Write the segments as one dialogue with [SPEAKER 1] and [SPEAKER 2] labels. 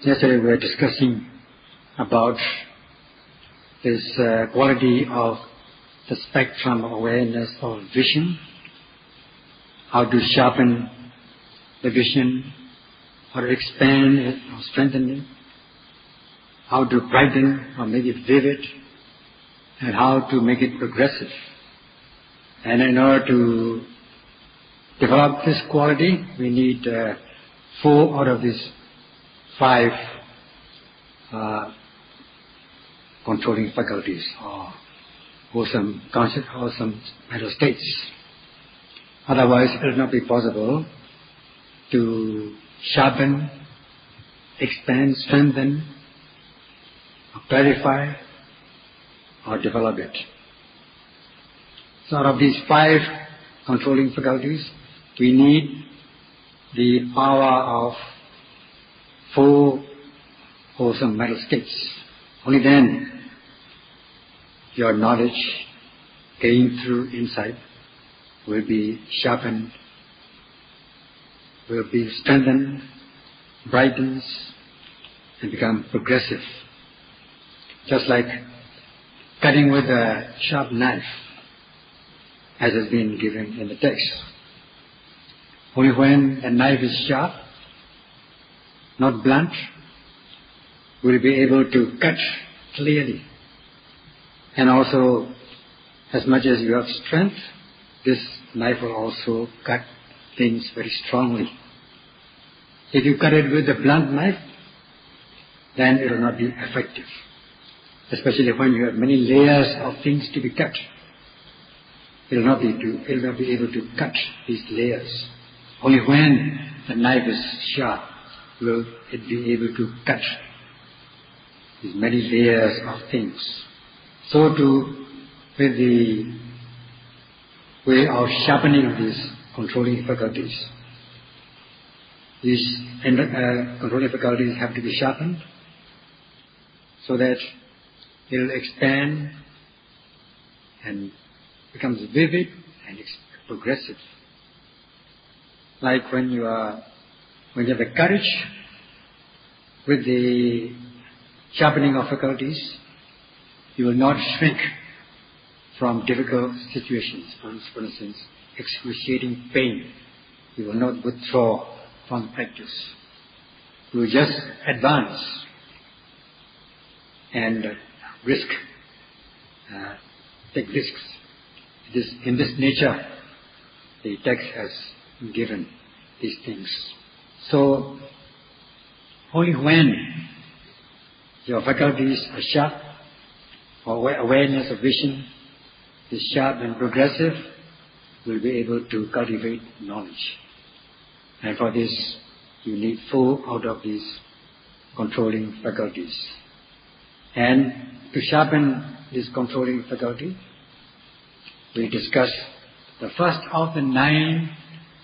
[SPEAKER 1] Yesterday we were discussing about this quality of the spectrum of awareness of vision, how to sharpen the vision, how to expand it or strengthen it, how to brighten or make it vivid, and how to make it progressive. And in order to develop this quality, we need 4 out of these 5 controlling faculties, or wholesome conscious, wholesome mental states. Otherwise, it will not be possible to sharpen, expand, strengthen, or clarify, or develop it. So out of these 5 controlling faculties, we need the power of 4 wholesome mental states. Only then your knowledge gained through insight will be sharpened, will be strengthened, brightens, and become progressive. Just like cutting with a sharp knife, as has been given in the text. Only when the knife is sharp, not blunt, will be able to cut clearly. And also, as much as you have strength, this knife will also cut things very strongly. If you cut it with a blunt knife, then it will not be effective. Especially when you have many layers of things to be cut. It will not be able to cut these layers. Only when the knife is sharp will it be able to cut these many layers of things. So too, with the way of sharpening these controlling faculties, these controlling faculties have to be sharpened so that it will expand and becomes vivid and progressive. Like when you have the courage with the sharpening of faculties, you will not shrink from difficult situations. For instance, excruciating pain. You will not withdraw from practice. You will just advance and risk, take risks. It is in this nature the text has given these things. So, only when your faculties are sharp, or awareness of vision is sharp and progressive, will be able to cultivate knowledge. And for this, you need 4 out of these controlling faculties. And to sharpen this controlling faculty, we discuss the first of the 9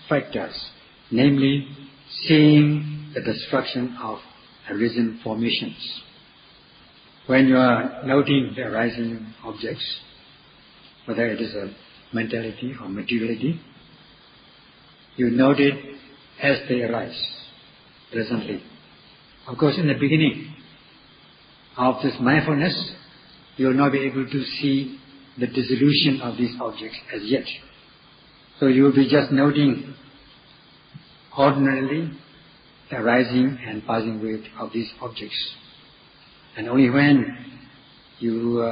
[SPEAKER 1] factors, namely seeing the destruction of arisen formations. When you are noting the arising objects, whether it is a mentality or materiality, you note it as they arise presently. Of course, in the beginning of this mindfulness, you will not be able to see the dissolution of these objects as yet. So you will be just noting ordinarily the arising and passing away of these objects. And only when you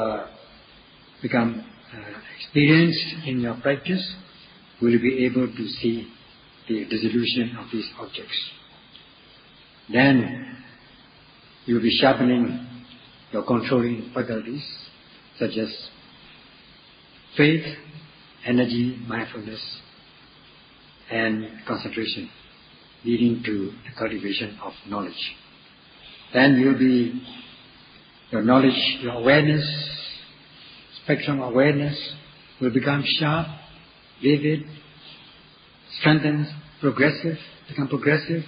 [SPEAKER 1] become experienced in your practice will you be able to see the dissolution of these objects. Then you will be sharpening your controlling faculties, such as faith, energy, mindfulness, and concentration, leading to the cultivation of knowledge. Then your knowledge, your awareness, spectrum of awareness will become sharp, vivid, strengthened, become progressive,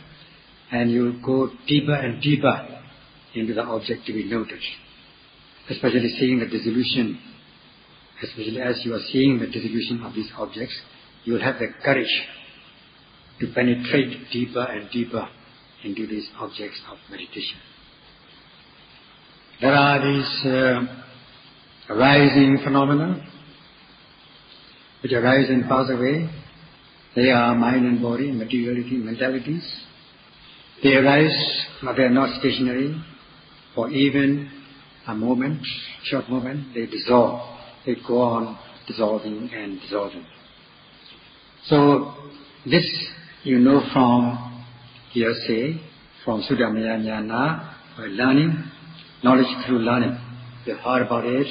[SPEAKER 1] and you will go deeper and deeper into the object to be noted. Especially seeing the dissolution, especially as you are seeing the dissolution of these objects, you will have the courage to penetrate deeper and deeper into these objects of meditation. There are these arising phenomena which arise and pass away. They are mind and body, materiality, mentalities. They arise, but they are not stationary for even a moment, short moment. They dissolve. They go on dissolving and dissolving. So this you know from hearsay, from Sudamaya Jnana, by learning, knowledge through learning. You've heard about it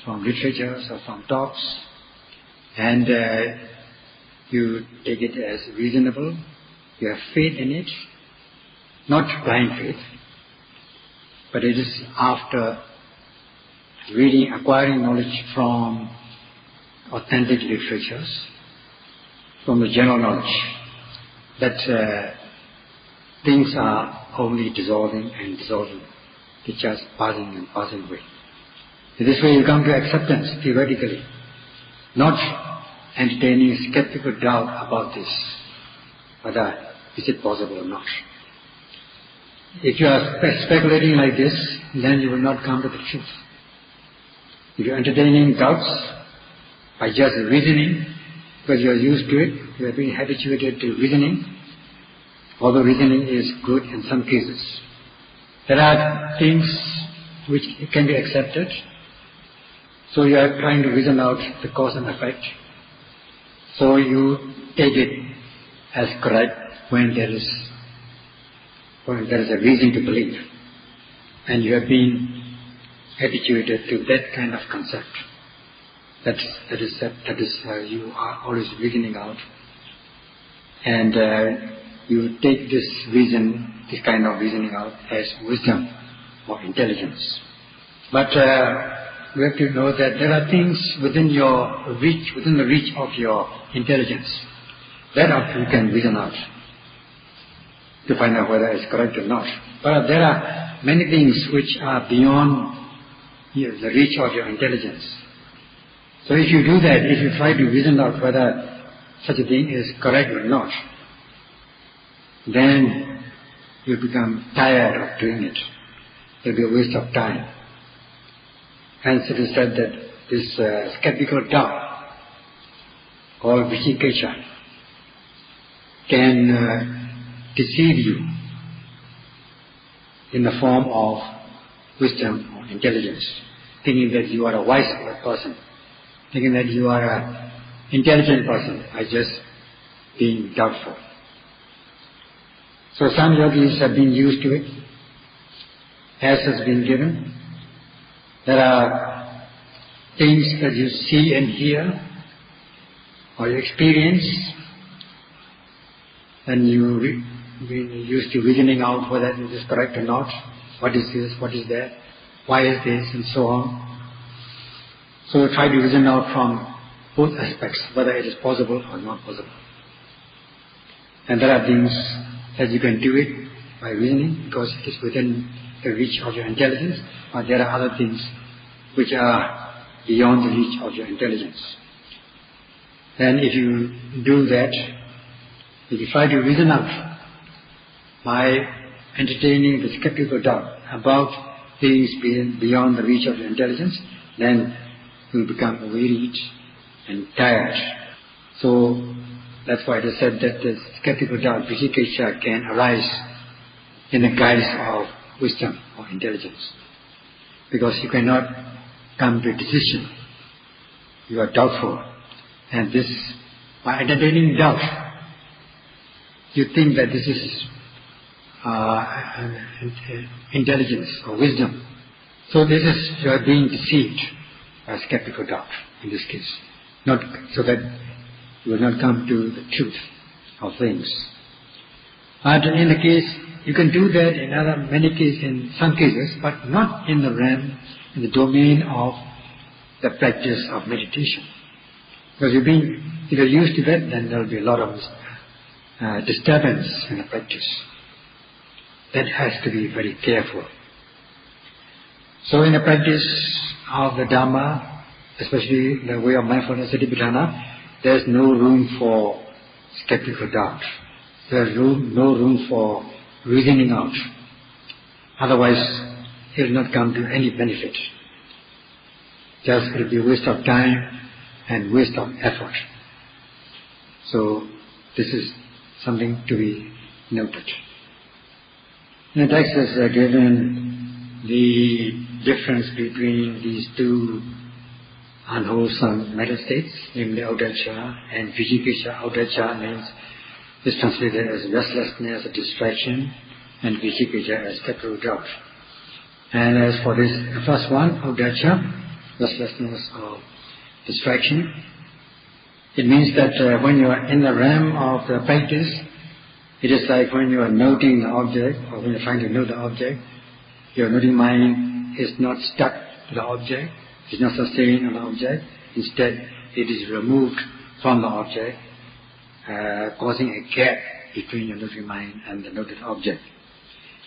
[SPEAKER 1] from literatures or from talks, and you take it as reasonable. You have faith in it, not blind faith, but it is after reading, acquiring knowledge from authentic literatures, from the general knowledge, that things are only dissolving and dissolving. They're just passing and passing away. In this way you come to acceptance theoretically, not entertaining skeptical doubt about this, whether is it possible or not. If you are speculating like this, then you will not come to the truth. If you are entertaining doubts by just reasoning, because you are used to it, you have been habituated to reasoning, although reasoning is good in some cases. There are things which can be accepted, so you are trying to reason out the cause and effect. So you take it as correct when there is a reason to believe, and you have been habituated to that kind of concept. That is you are always reasoning out, and you take this kind of reasoning out as wisdom or intelligence. But you have to know that there are things within the reach of your intelligence that you can reason out to find out whether it's correct or not. But there are many things which are beyond the reach of your intelligence. So if you do that, if you try to reason out whether such a thing is correct or not, then you become tired of doing it. It will be a waste of time. Hence it is said that this skeptical doubt, called vicikiccha, can deceive you in the form of wisdom or intelligence, thinking that you are a wise person, thinking that you are an intelligent person by just being doubtful. So some yogis have been used to it, as has been given. There are things that you see and hear, or you experience, and you used to reasoning out whether it is correct or not, what is this, what is that, why is this, and so on. So try to reason out from both aspects, whether it is possible or not possible. And there are things that you can do it by reasoning because it is within the reach of your intelligence, but there are other things which are beyond the reach of your intelligence. And if you do that, if you try to reason out by entertaining the skeptical doubt about things being beyond the reach of your intelligence, then you will become wearied and tired. So that's why it is said that the skeptical doubt, vicikiccha, can arise in the guise of wisdom or intelligence, because you cannot come to a decision. You are doubtful, and this, by entertaining doubt, you think that this is intelligence or wisdom. So this is, you are being deceived by skeptical doubt in this case, not so that you will not come to the truth of things. And in the case, you can do that in some cases, but not in the realm, in the domain of the practice of meditation. Because if you're used to that, then there will be a lot of disturbance in the practice. That has to be very careful. So in the practice of the Dhamma, especially the way of mindfulness, Satipatthana, there's no room for skeptical doubt. There's no room for reasoning out. Otherwise, it will not come to any benefit. Just it will be waste of time and waste of effort. So this is something to be noted. In the text is given the difference between these two unwholesome mental states, namely Audacha and Vijikiccha. Audacha means is translated as restlessness, a distraction, and Vijikiccha as capital doubt. And as for this first one, Audacha, restlessness or distraction, it means that when you are in the realm of the practice, it is like when you are noting the object, or when you're trying to know the object, your noting mind is not stuck to the object, is not sustained on the object. Instead, it is removed from the object, causing a gap between your noting mind and the noted object.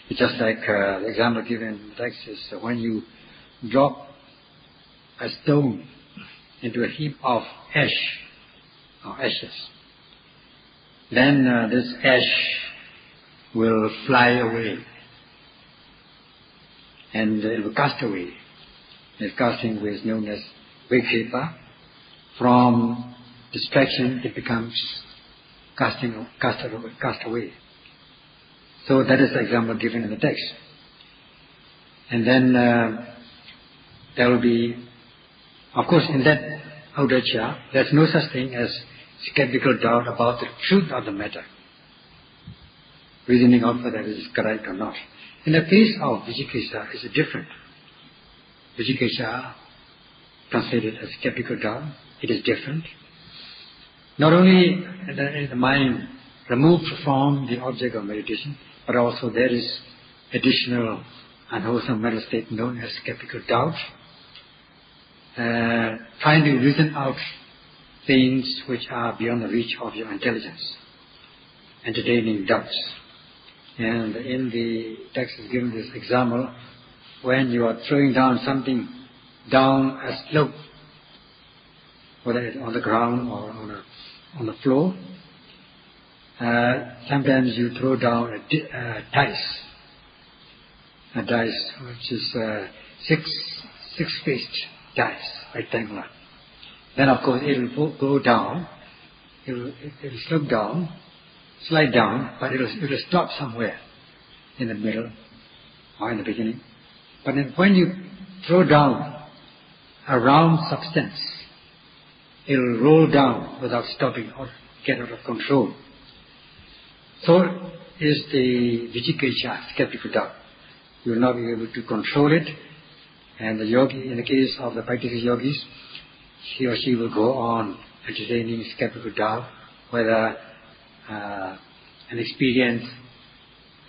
[SPEAKER 1] It's just like the example given in the text is when you drop a stone into a heap of ash or ashes, then this ash will fly away and it will cast away. This casting away is known as vikshepa. From distraction it becomes cast away. So that is the example given in the text. And then there will be, of course, in that Audacha, there's no such thing as skeptical doubt about the truth of the matter, reasoning out whether it is correct or not. In the case of Vijikiccha, it's different. Vijikiccha, translated as skeptical doubt, it is different. Not only is the mind removed from the object of meditation, but also there is additional unwholesome mental state known as skeptical doubt, trying to reason out things which are beyond the reach of your intelligence, entertaining doubts. And in the text is given this example, when you are throwing down something down a slope, whether it's on the ground or on the floor, sometimes you throw down a dice which is six-faced dice, rectangular. Then of course it will go down, it will slope down, slide down, but it will stop somewhere in the middle or in the beginning. But then when you throw down a round substance, it will roll down without stopping or get out of control. So is the Vijikiccha, skeptical doubt. You will not be able to control it, and the yogi, in the case of the practicing yogis, he or she will go on entertaining skeptical doubt whether an experience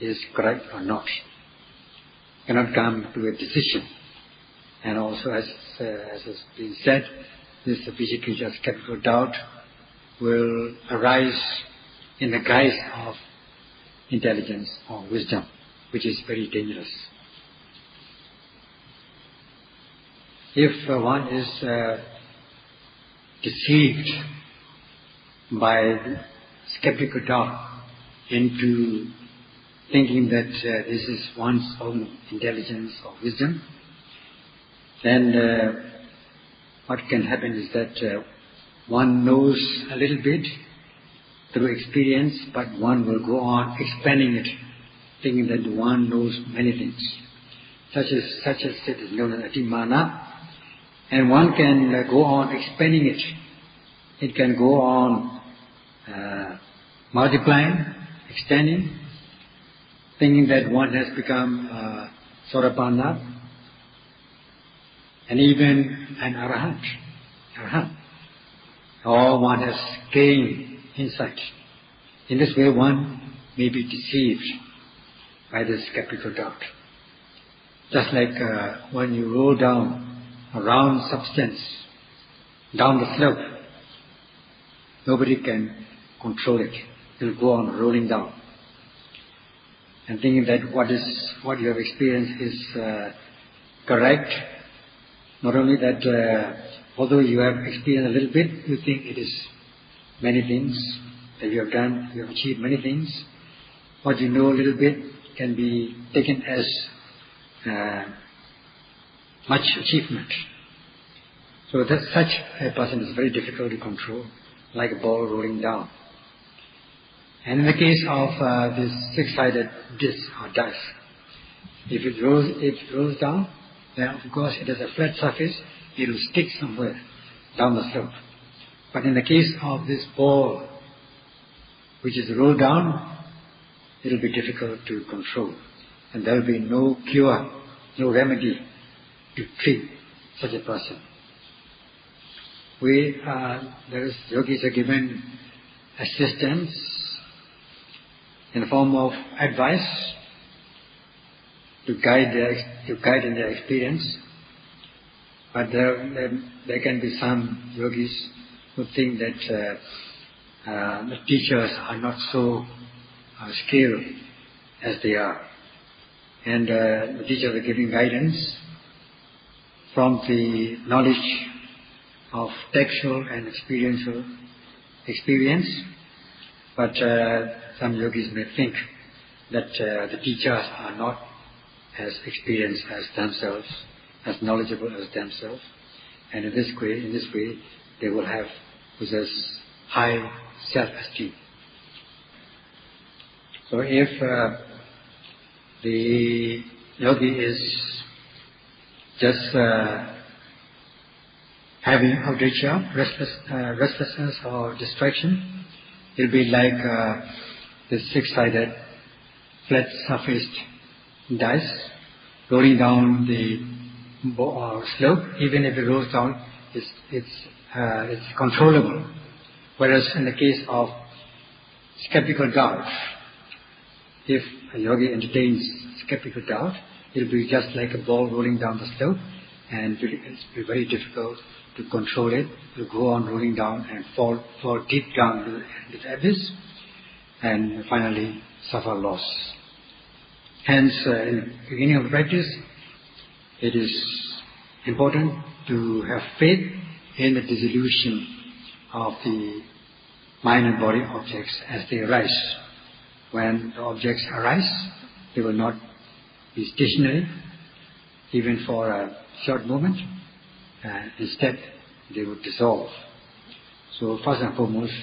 [SPEAKER 1] is correct or not. Cannot come to a decision. And also, as has been said, this Vijikiccha, skeptical doubt, will arise in the guise of intelligence or wisdom, which is very dangerous. If one is deceived by skeptical doubt into thinking that this is one's own intelligence or wisdom, then what can happen is that one knows a little bit through experience, but one will go on expanding it, thinking that one knows many things. Such as it is known as Anapana, and one can go on expanding it. It can go on multiplying, extending, thinking that one has become Sotapanna, and even an Arahant, or one has gained insight. In this way one may be deceived by this skeptical doubt. Just like when you roll down a round substance down the slope, nobody can control it. It will go on rolling down. And thinking that what you have experienced is correct. Not only that, although you have experienced a little bit, you think it is many things, that you have done, you have achieved many things. What you know a little bit can be taken as much achievement. So that such a person is very difficult to control, like a ball rolling down. And in the case of this six-sided disc or dice, if it rolls down, then of course it has a flat surface, it will stick somewhere down the slope. But in the case of this ball, which is rolled down, it will be difficult to control. And there will be no cure, no remedy to treat such a person. Yogis are given assistance in the form of advice to guide in their experience. But there can be some yogis who think that the teachers are not so skilled as they are. And the teachers are giving guidance from the knowledge of textual and experiential experience. But some yogis may think that the teachers are not as experienced as themselves, as knowledgeable as themselves, and in this way they will possess high self-esteem. So if the yogi is just having avijja, restlessness or distraction, it will be like this six-sided, flat-surfaced dice rolling down the slope. Even if it rolls down, it's controllable. Whereas in the case of skeptical doubt, if a yogi entertains skeptical doubt, it will be just like a ball rolling down the slope, and it will be very difficult to control it. It will go on rolling down and fall deep down into the abyss, and finally suffer loss. Hence, in the beginning of the practice, it is important to have faith in the dissolution of the mind and body objects as they arise. When the objects arise, they will not be stationary, even for a short moment. Instead, they would dissolve. So first and foremost,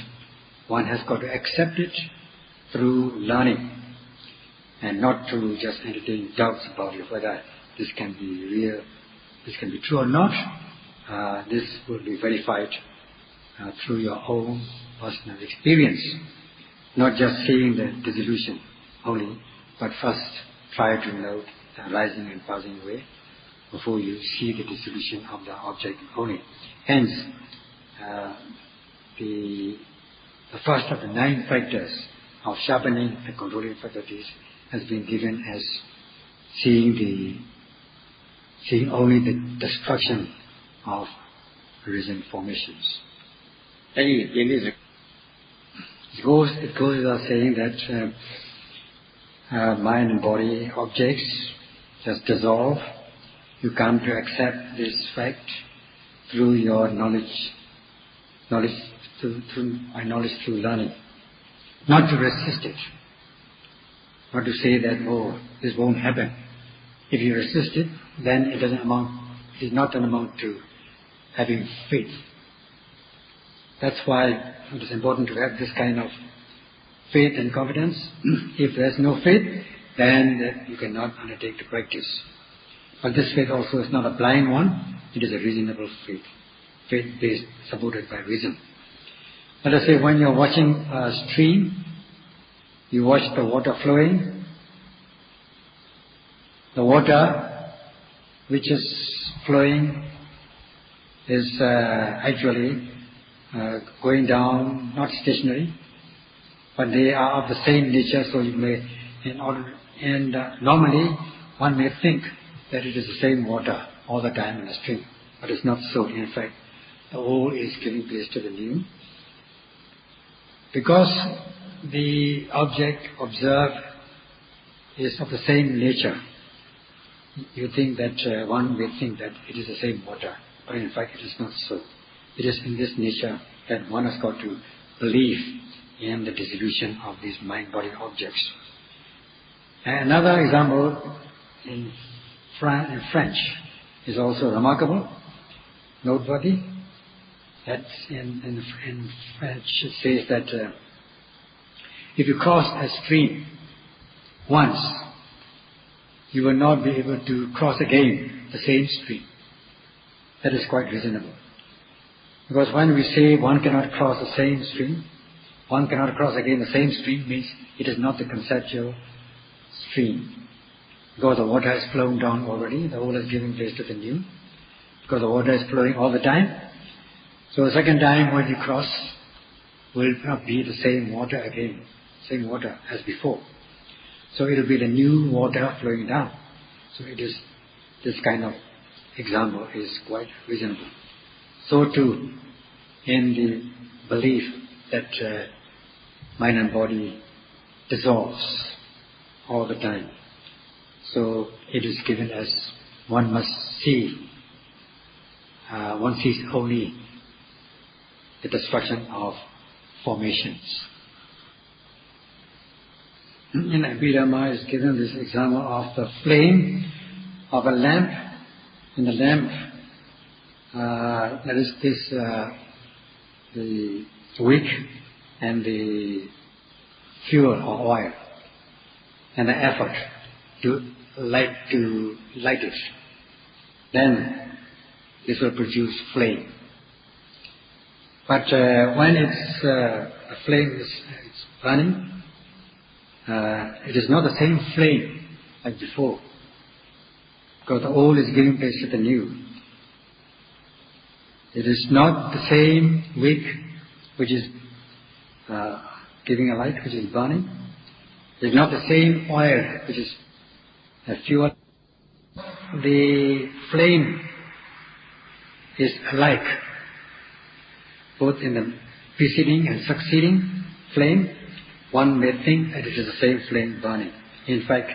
[SPEAKER 1] one has got to accept it through learning, and not to just entertain doubts about it, whether this can be real, this can be true or not. This will be verified through your own personal experience. Not just seeing the dissolution only, but first try to note the arising and passing away before you see the dissolution of the object only. Hence, the first of the 9 factors of sharpening and controlling faculties has been given as seeing only the destruction of arisen formations. It goes without saying that mind and body objects just dissolve. You come to accept this fact through your knowledge through learning. Not to resist it. Not to say that, oh, this won't happen. If you resist it, then it is not an amount to having faith. That's why it is important to have this kind of faith and confidence. If there is no faith, then you cannot undertake the practice. But this faith also is not a blind one, it is a reasonable faith. Faith based, supported by reason. Let us say when you are watching a stream, you watch the water flowing. The water which is flowing is actually going down, not stationary, but they are of the same nature. So you may, normally one may think that it is the same water all the time in a stream, but it's not so. In fact, the old is giving place to the new, because the object observed is of the same nature. You think that one may think that it is the same water, but in fact it is not so. It is in this nature that one has got to believe in the dissolution of these mind-body objects. And another example in French is also remarkable, noteworthy. That's in French it says that if you cross a stream once, you will not be able to cross again the same stream. That is quite reasonable. Because when we say one cannot cross the same stream, one cannot cross again the same stream, means it is not the conceptual stream. Because the water has flown down already, the old is giving place to the new. Because the water is flowing all the time. So the second time when you cross, will not be the same water again, same water as before. So it will be the new water flowing down. So it is, this kind of example is quite reasonable. So too, in the belief that mind and body dissolves all the time. So it is given as one must see. One sees only the destruction of formations. In Abhidhamma is given this example of the flame of a lamp. In the lamp, there is this the wick and the fuel or oil, and the effort to light it. Then this will produce flame. But when the flame is burning, it is not the same flame like before, because the old is giving place to the new. It is not the same wick which is giving a light, which is burning. It is not the same oil which is fuel. The flame is alike, both in the preceding and succeeding flame. One may think that it is the same flame burning. In fact,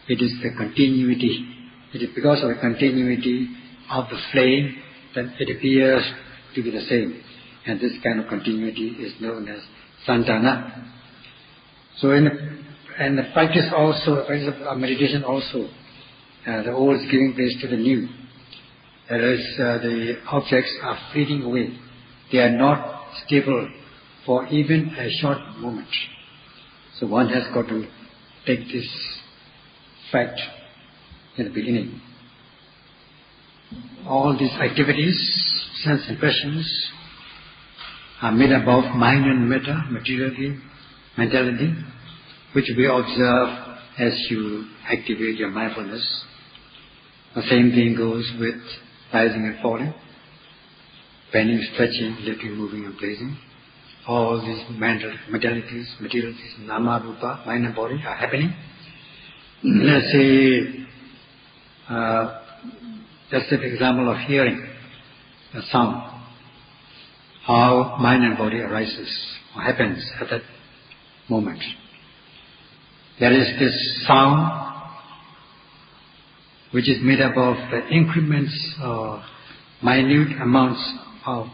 [SPEAKER 1] it is the continuity. It is because of the continuity of the flame that it appears to be the same. And this kind of continuity is known as santana. So in the practice also, the practice of meditation also, the old is giving place to the new. That is, the objects are fleeting away. They are not stable for even a short moment. So one has got to take this fact in the beginning. All these activities, sense impressions, are made up of mind and matter, mentality, which we observe as you activate your mindfulness. The same thing goes with rising and falling, bending, stretching, lifting, moving and placing. All these materialities, nama, rupa, mind and body are happening. Let's say, let's take the example of hearing a sound. How mind and body arises or happens at that moment. There is this sound which is made up of the increments or minute amounts of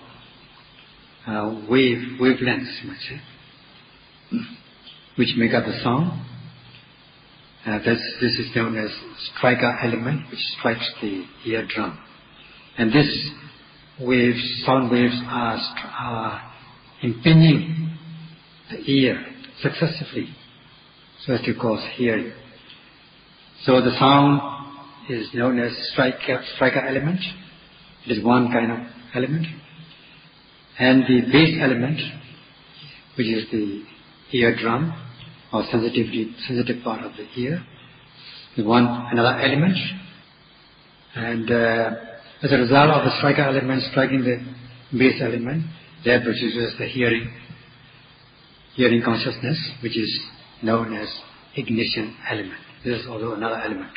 [SPEAKER 1] wavelengths, you might say, which make up the sound. This is known as striker element, which strikes the eardrum. And this sound waves are impinging the ear successively, so as to cause hearing. So the sound is known as striker element. It is one kind of element. And the bass element, which is the eardrum or sensitive part of the ear, is another element. And as a result of the striker element striking the bass element, that produces the hearing consciousness, which is known as ignition element. This is also another element.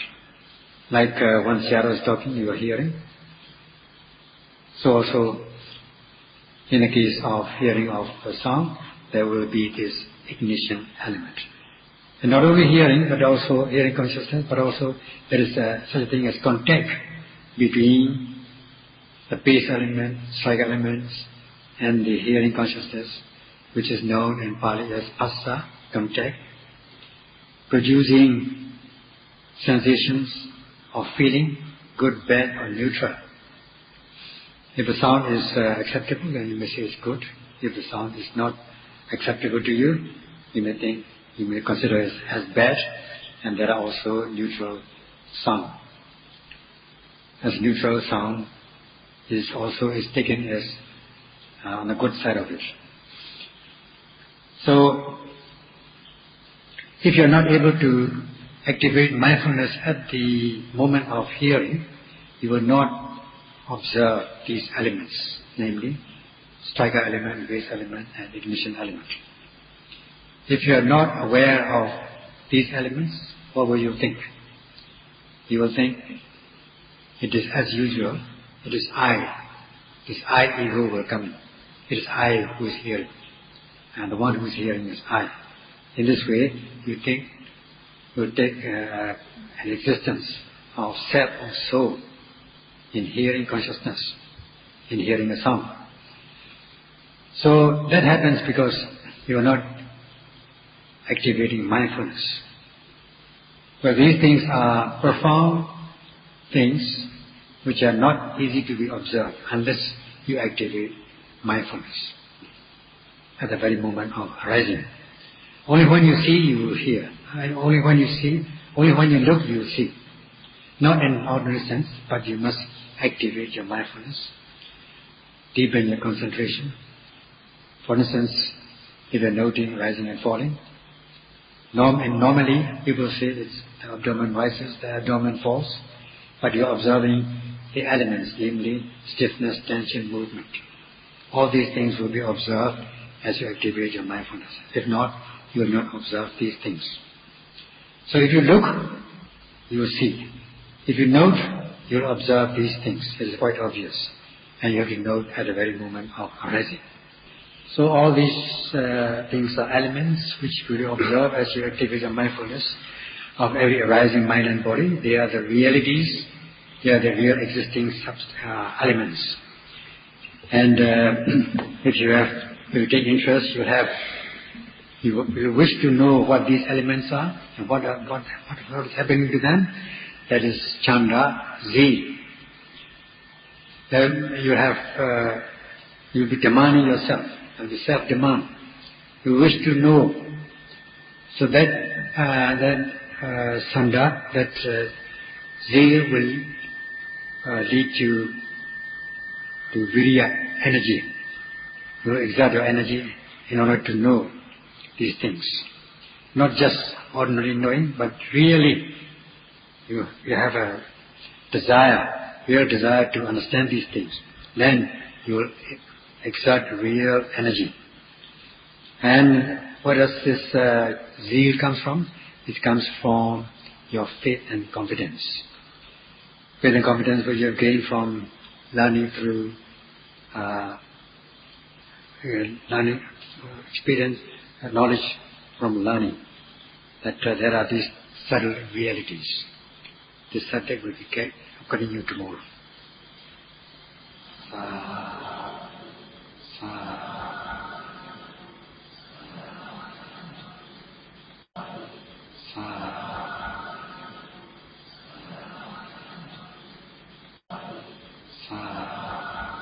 [SPEAKER 1] Like when shadow is talking, you are hearing. So also, in the case of hearing of the sound, there will be this ignition element. And not only hearing, but also hearing consciousness, but also there is such a thing as contact between the bass element, strike elements, and the hearing consciousness. which is known in Pali as phassa, contact, producing sensations of feeling, good, bad or neutral. If the sound is acceptable, then you may say it's good. If the sound is not acceptable to you, you may consider it as bad, and there are also neutral sound. As neutral sound is taken as on the good side of it. So, if you are not able to activate mindfulness at the moment of hearing, you will not observe these elements, namely striker element, base element and ignition element. If you are not aware of these elements, what will you think? You will think it is as usual, it is I. This I ego will come in. It is I who is hearing, and the one who is hearing is I. In this way, you think you take an existence of self or soul in hearing consciousness, in hearing a sound. So that happens because you are not activating mindfulness. But these things are profound things which are not easy to be observed unless you activate mindfulness at the very moment of arising. Only when you see, you will hear. And only when you look, you will see. Not in an ordinary sense, but you must activate your mindfulness, deepen your concentration. For instance, if you are noting rising and falling, normally people say it's the abdomen rises, the abdomen falls, but you are observing the elements, namely stiffness, tension, movement. All these things will be observed as you activate your mindfulness. If not, you will not observe these things. So if you look, you will see. If you note, you will observe these things. It is quite obvious. And you have to note at the very moment of arising. So all these things are elements which you will observe as you activate your mindfulness of every arising mind and body. They are the realities. They are the real existing elements. And if you take interest, you wish to know what these elements are and what is happening to them. That is chanda, zeal. Then you'll be demanding yourself. You'll be self-demand. You wish to know. So that sanda, that zeal will lead you to virya, energy. You will exert your energy in order to know these things. Not just ordinary knowing, but really you have a real desire to understand these things. Then you will exert real energy. And where does this zeal comes from? It comes from your faith and confidence. Faith and confidence which you have gained from learning through learning, experience, knowledge from learning, that there are these subtle realities. This subject will be continued tomorrow.